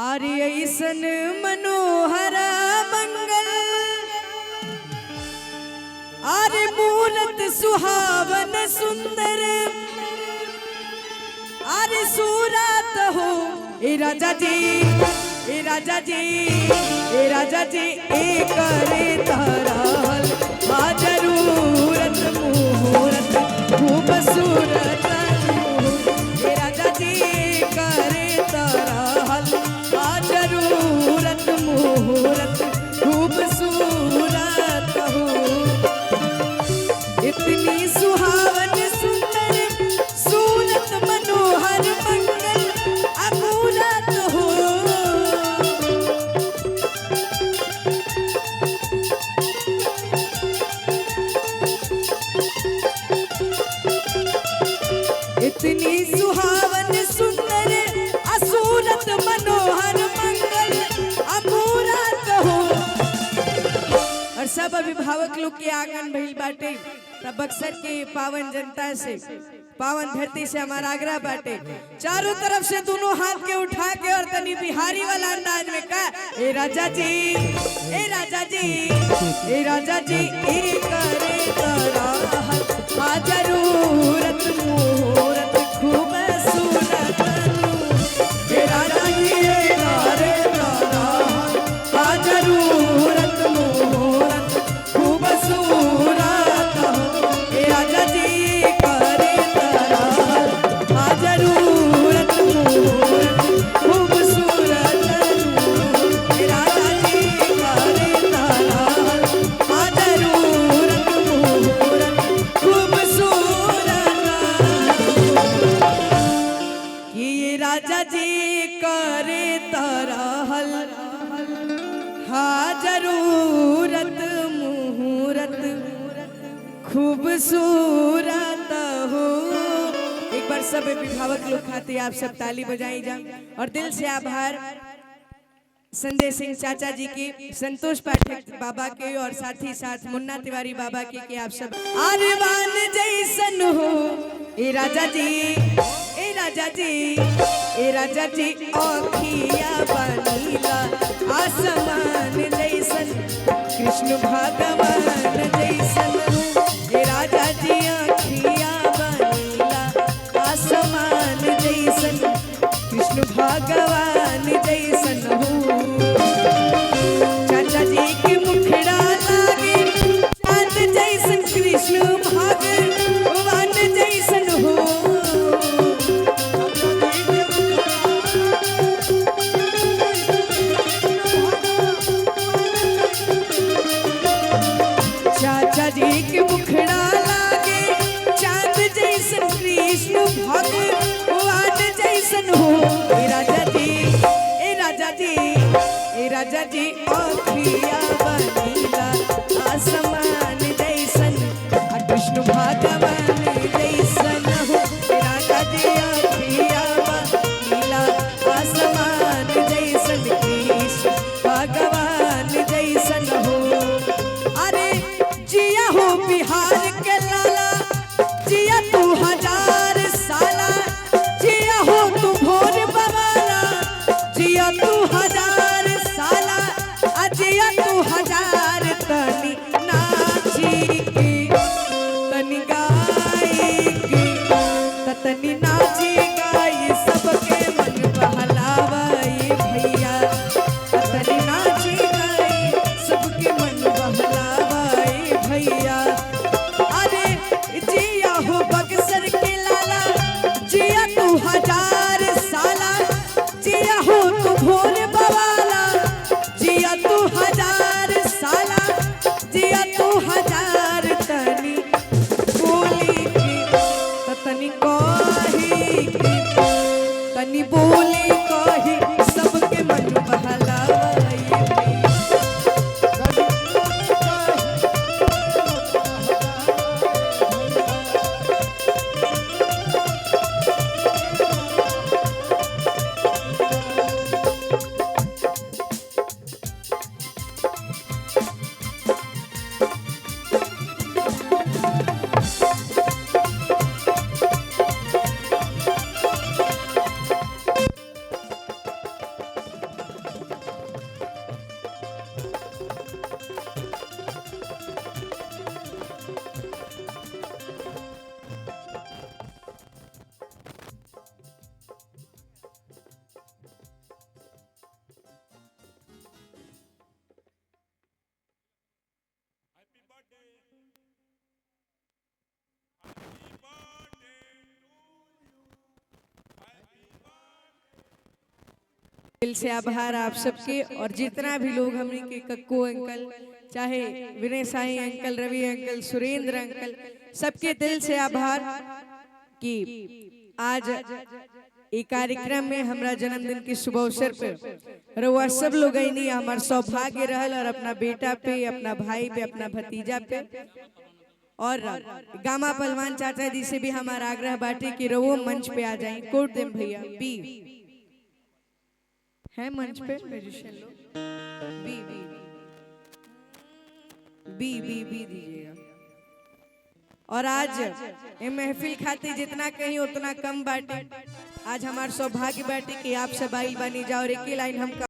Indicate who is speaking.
Speaker 1: आर्य ऐसन मनोहर मंगल आर्य मूरत सुहावन सुंदर आर्य सूरत हो ए राजा जी ए राजा जी ए राजा जी एक करे तरहल आ जरूरत मुहूर्त खूब सूरत ए राजा जी करे तरहल आ जरूरत मुहूर्त खूब सूरत हो इतनी सुहावन सुंदर सूरत मनोहर मंगल अमूलत हो इतनी सुहावन सुंदर असूरत मनोहर मंगल अमूलत हो। और सब अभिभावक लोग के आंगन भइल बाटे तब बक्सर के पावन जनता से पावन धरती से हमारा आग्रह बाटे चारों तरफ से दोनों हाथ के उठा के और तनी बिहारी वाला अंदाज में का ए राजा जी ए राजा जी ए राजा जी ए करे तरह आ जरूरत मुहूर्त खूब सूरत ए राजा जी ए करे तरह आ जरूरत मुहूर्त खूब सूरत ए राजा जी करे तरह आ जरूरत मुहूर्त खूब सूरत ए राजा जी करे तरह आ जरूरत मुहूर्त खूब सूरत कि ये राजा जी करे तरहल हा जरूरत मुहूर्त खूबसूरत हो। एक बार सब अभिभावक लोग खाते आप सब ताली बजाई जा और दिल से आभार संजय सिंह चाचा जी के, संतोष पाठक बाबा के और साथ ही साथ मुन्ना तिवारी बाबा के कि आप सब आरवान जैसन हो ए राजा जी ए राजा जी ए राजा जी औखिया बनीला आसमान जैसन कृष्ण भगवान जैसन हो ए राजा जी औखिया बनीला आसमान जैसन कृष्ण भगवान जैसन हो। चाचा जी के मुखड़ा लागे चांद जैसन कृष्ण भगवान जैसन हो। चाचा जी के मुखड़ा लागे चांद जैसन कृष्ण भगवान जैसन हो ए राजा जी ए राजा जी ए राजा जी औखिया बनीला आसमान जैसन कृष्ण भगवान जैसन हो ए राजा जी औखिया बनीला आसमान जैसन कृष्ण भगवान जैसन हो। अरे जिया हो बिहार के लाला जिया तू हजार साला जिया हो तू भोर बवाला जिया तू हजार साला जिया तू हजार तनी नाची के तनी गाई के तनी नाची गाई सबके मन बहलावाई भैया तनी नाची गाई सबके मन बहलावाई भैया। अरे जिया हो बक्सर के लाला जिया तू हजार साला जिया हो तू भोर बवाला जिया तू हजार साला जिया तू हजार तनी बोली के तनी कही के तनी बोली कही सबके मन बहलावाई भैया। दिल से आभार आप सबके। और जितना भी लोग हमने के कक्कू अंकल, चाहे विनय साई अंकल, रवि अंकल, सुरेंद्र अंकल, सबके दिल से आभार कि आज ये कार्यक्रम में हमारा जन्मदिन के शुभ अवसर पे रउआ सब लोग नहीं हमार सौभाग्य रहल और अपना बेटा पे, अपना भाई पे, अपना भतीजा पे और गामा पहलवान चाचा जी से भी हमारा आग्रह बाटे कि रवो मंच पे आ जाए। कोट देम भैया बी है मंच पे म्यूजिशियन लोग, बी बी बी बी बी दीजिएगा। और आज ये महफिल खाती जितना कहीं उतना कम बाटे। आज हमार सौभाग्य बाटे कि आप सब आइल बनी जाओ और एक ही लाइन हम